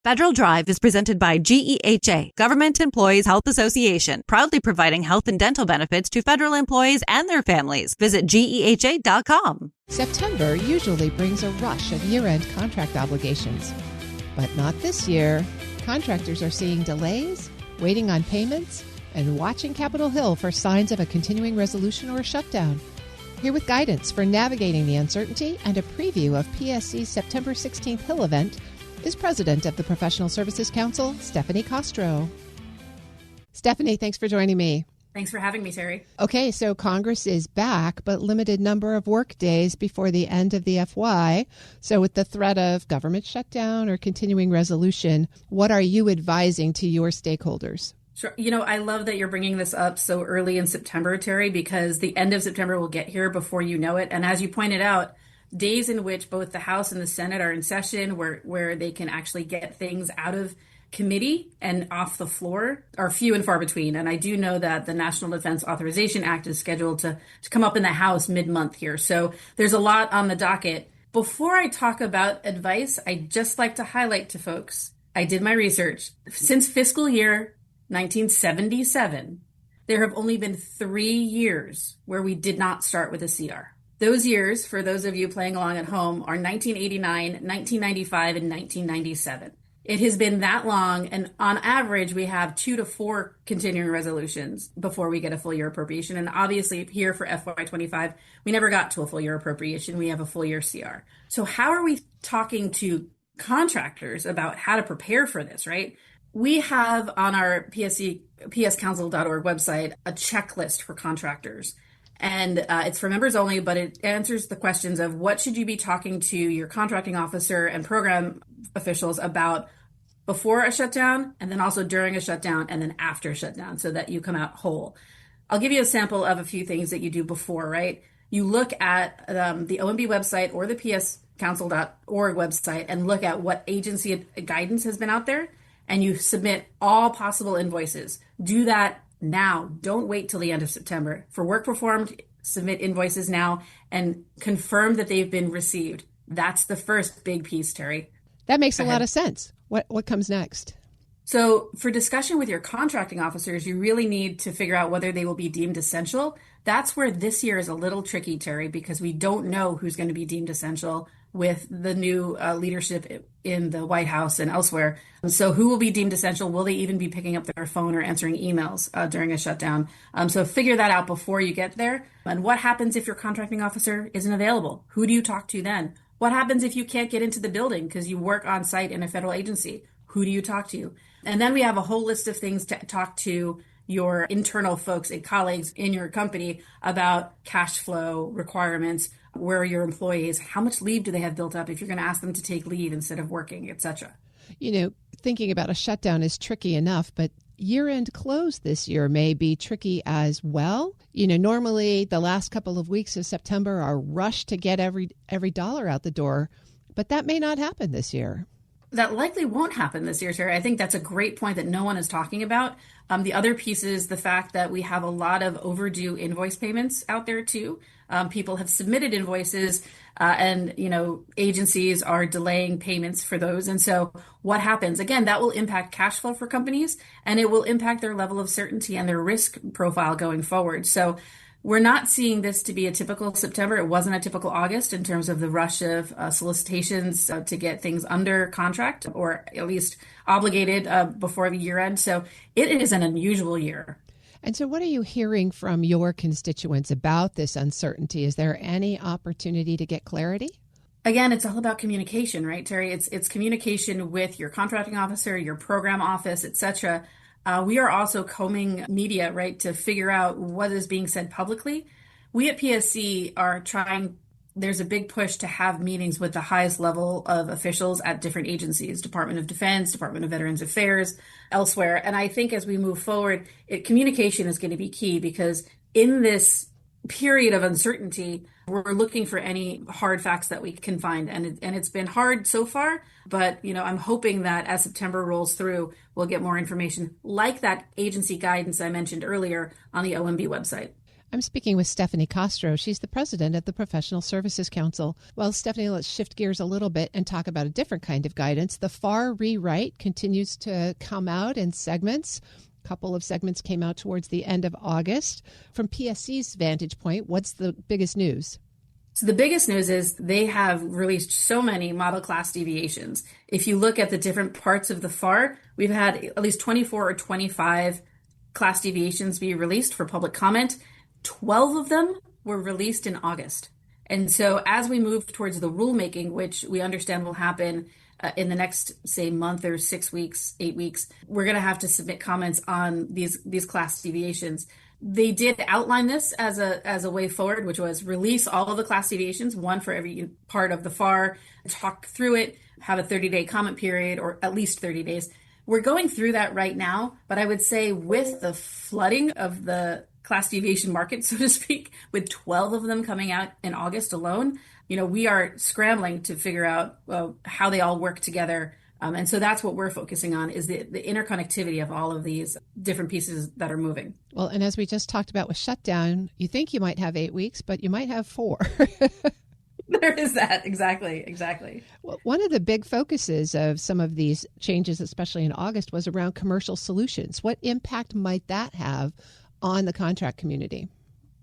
Federal Drive is presented by GEHA, Government Employees Health Association, proudly providing health and dental benefits to federal employees and their families. Visit GEHA.com. September usually brings a rush of year-end contract obligations, but not this year. Contractors are seeing delays, waiting on payments, and watching Capitol Hill for signs of a continuing resolution or a shutdown. Here with guidance for navigating the uncertainty and a preview of PSC's September 16th Hill event is President of the Professional Services Council, Stephanie Castro. Stephanie, thanks for joining me. Thanks for having me, Terry. Okay, so Congress is back, but limited number of work days before the end of the FY. So with the threat of government shutdown or continuing resolution, what are you advising to your stakeholders? Sure. I love that you're bringing this up so early in September, Terry, because the end of September will get here before you know it. And as you pointed out, days in which both the House and the Senate are in session where they can actually get things out of committee and off the floor are few and far between. And I do know that the National Defense Authorization Act is scheduled to come up in the House mid-month here. So there's a lot on the docket. Before I talk about advice, I'd just like to highlight to folks, I did my research. Since fiscal year 1977, there have only been 3 years where we did not start with a CR. Those years, for those of you playing along at home, are 1989, 1995, and 1997. It has been that long, and on average, we have 2 to 4 continuing resolutions before we get a full year appropriation. And obviously, here for FY25, we never got to a full year appropriation. We have a full year CR. So how are we talking to contractors about how to prepare for this, right? We have on our pscouncil.org website a checklist for contractors. And it's for members only, but it answers the questions of what should you be talking to your contracting officer and program officials about before a shutdown, and then also during a shutdown, and then after a shutdown, so that you come out whole. I'll give you a sample of a few things that you do before, right? You look at the OMB website or the pscouncil.org website and look at what agency guidance has been out there, and you submit all possible invoices. Do that now. Don't wait till the end of September. For work performed, submit invoices now and confirm that they've been received. That's the first big piece, Terry. That makes a lot of sense. What comes next? So for discussion with your contracting officers, you really need to figure out whether they will be deemed essential. That's where this year is a little tricky, Terry, because we don't know who's going to be deemed essential with the new leadership in the White House and elsewhere. So who will be deemed essential? Will they even be picking up their phone or answering emails during a shutdown? So figure that out before you get there. And what happens if your contracting officer isn't available? Who do you talk to then? What happens if you can't get into the building because you work on site in a federal agency? Who do you talk to? And then we have a whole list of things to talk to your internal folks and colleagues in your company about cash flow requirements. Where are your employees? How much leave do they have built up if you're going to ask them to take leave instead of working, et cetera? Thinking about a shutdown is tricky enough, but year-end close this year may be tricky as well. Normally the last couple of weeks of September are rushed to get every dollar out the door, but that may not happen this year. That likely won't happen this year, Terry. I think that's a great point that no one is talking about. The other piece is the fact that we have a lot of overdue invoice payments out there too. People have submitted invoices and agencies are delaying payments for those. And so what happens? Again, that will impact cash flow for companies, and it will impact their level of certainty and their risk profile going forward. So we're not seeing this to be a typical September. It wasn't a typical August in terms of the rush of solicitations to get things under contract or at least obligated before the year end. So it is an unusual year. And so what are you hearing from your constituents about this uncertainty? Is there any opportunity to get clarity? Again, it's all about communication, right, Terry? It's communication with your contracting officer, your program office, et cetera. We are also combing media, right, to figure out what is being said publicly. We at PSC are trying, there's a big push to have meetings with the highest level of officials at different agencies, Department of Defense, Department of Veterans Affairs, elsewhere. And I think as we move forward, communication is going to be key, because in this period of uncertainty, we're looking for any hard facts that we can find. And it's been hard so far, but I'm hoping that as September rolls through, we'll get more information like that agency guidance I mentioned earlier on the OMB website. I'm speaking with Stephanie Castro. She's the president of the Professional Services Council. Well, Stephanie, let's shift gears a little bit and talk about a different kind of guidance. The FAR rewrite continues to come out in segments. A couple of segments came out towards the end of August. From PSC's vantage point, what's the biggest news? So the biggest news is they have released so many model class deviations. If you look at the different parts of the FAR, we've had at least 24 or 25 class deviations be released for public comment. 12 of them were released in August. And so as we move towards the rulemaking, which we understand will happen in the next, say, month or 6 weeks, 8 weeks, we're going to have to submit comments on these class deviations. They did outline this as a way forward, which was release all of the class deviations, one for every part of the FAR, talk through it, have a 30-day comment period, or at least 30 days. We're going through that right now, but I would say with the flooding of the class deviation market, so to speak, with 12 of them coming out in August alone, we are scrambling to figure out how they all work together. And so that's what we're focusing on, is the interconnectivity of all of these different pieces that are moving. Well, and as we just talked about with shutdown, you think you might have 8 weeks, but you might have 4. There is that. Exactly. Well, one of the big focuses of some of these changes, especially in August, was around commercial solutions. What impact might that have on the contract community?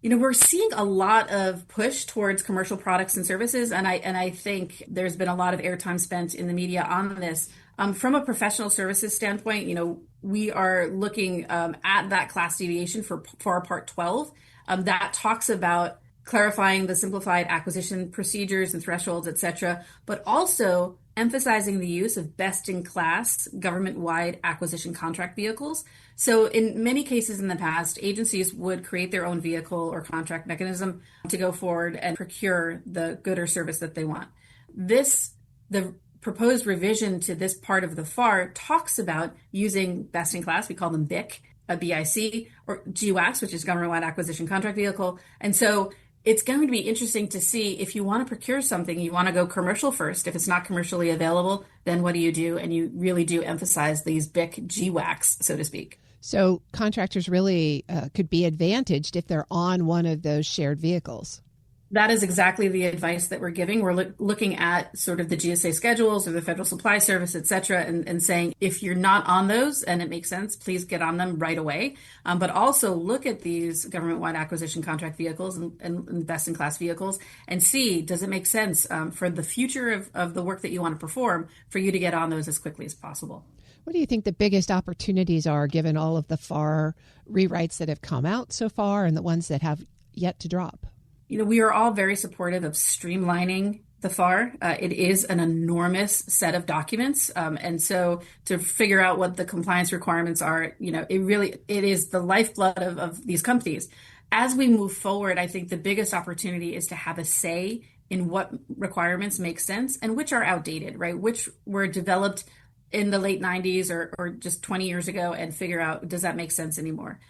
We're seeing a lot of push towards commercial products and services, and I think there's been a lot of airtime spent in the media on this. From a professional services standpoint, we are looking at that class deviation for Part 12 that talks about clarifying the simplified acquisition procedures and thresholds, et cetera, but also emphasizing the use of best-in-class government-wide acquisition contract vehicles. So in many cases in the past, agencies would create their own vehicle or contract mechanism to go forward and procure the good or service that they want. The proposed revision to this part of the FAR talks about using best-in-class, we call them BIC, BIC, or GWACs, which is government-wide acquisition contract vehicle. And so it's going to be interesting to see if you want to procure something, you want to go commercial first. If it's not commercially available, then what do you do? And you really do emphasize these BIC GWACs, so to speak. So contractors really could be advantaged if they're on one of those shared vehicles. That is exactly the advice that we're giving. We're looking at sort of the GSA schedules or the Federal Supply Service, et cetera, and saying if you're not on those and it makes sense, please get on them right away. But also look at these government-wide acquisition contract vehicles and best-in-class vehicles and see, does it make sense for the future of the work that you want to perform for you to get on those as quickly as possible? What do you think the biggest opportunities are given all of the FAR rewrites that have come out so far and the ones that have yet to drop? We are all very supportive of streamlining the FAR. It is an enormous set of documents. And so to figure out what the compliance requirements are, it is the lifeblood of these companies. As we move forward, I think the biggest opportunity is to have a say in what requirements make sense and which are outdated, right? Which were developed in the late 90s or just 20 years ago, and figure out, does that make sense anymore?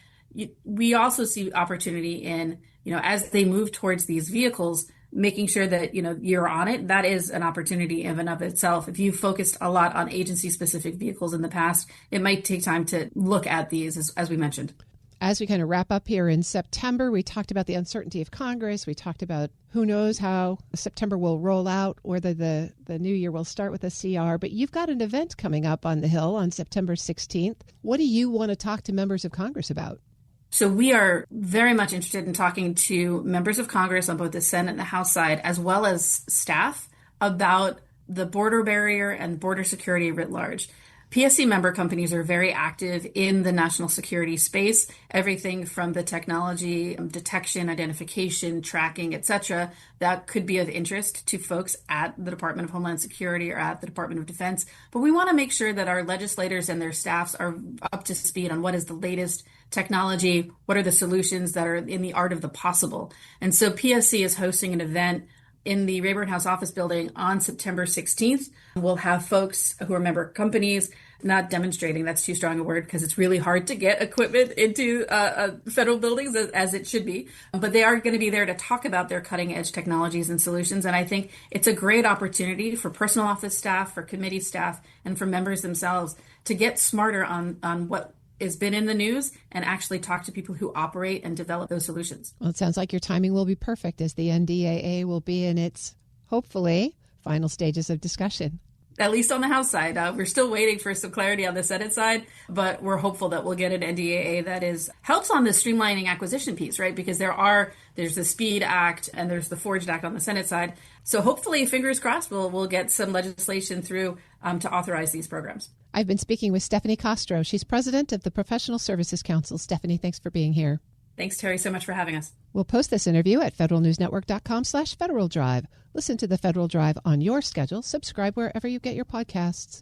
We also see opportunity in, as they move towards these vehicles, making sure that, you're on it. That is an opportunity in and of itself. If you focused a lot on agency-specific vehicles in the past, it might take time to look at these, as we mentioned. As we kind of wrap up here in September, we talked about the uncertainty of Congress. We talked about who knows how September will roll out, whether the new year will start with a CR. But you've got an event coming up on the Hill on September 16th. What do you want to talk to members of Congress about? So we are very much interested in talking to members of Congress on both the Senate and the House side, as well as staff, about the border barrier and border security writ large. PSC member companies are very active in the national security space, everything from the technology, detection, identification, tracking, et cetera, that could be of interest to folks at the Department of Homeland Security or at the Department of Defense. But we want to make sure that our legislators and their staffs are up to speed on what is the latest technology, what are the solutions that are in the art of the possible. And so PSC is hosting an event in the Rayburn House office building on September 16th. We'll have folks who are member companies, not demonstrating, that's too strong a word because it's really hard to get equipment into federal buildings as it should be. But they are going to be there to talk about their cutting edge technologies and solutions. And I think it's a great opportunity for personal office staff, for committee staff, and for members themselves to get smarter on what has been in the news and actually talk to people who operate and develop those solutions. Well, it sounds like your timing will be perfect as the NDAA will be in its, hopefully, final stages of discussion. At least on the House side. We're still waiting for some clarity on the Senate side, but we're hopeful that we'll get an NDAA that helps on the streamlining acquisition piece, right? Because there's the SPEED Act and there's the Forged Act on the Senate side. So hopefully, fingers crossed, we'll get some legislation through to authorize these programs. I've been speaking with Stephanie Castro. She's president of the Professional Services Council. Stephanie, thanks for being here. Thanks, Terry, so much for having us. We'll post this interview at federalnewsnetwork.com/Federal Drive. Listen to the Federal Drive on your schedule. Subscribe wherever you get your podcasts.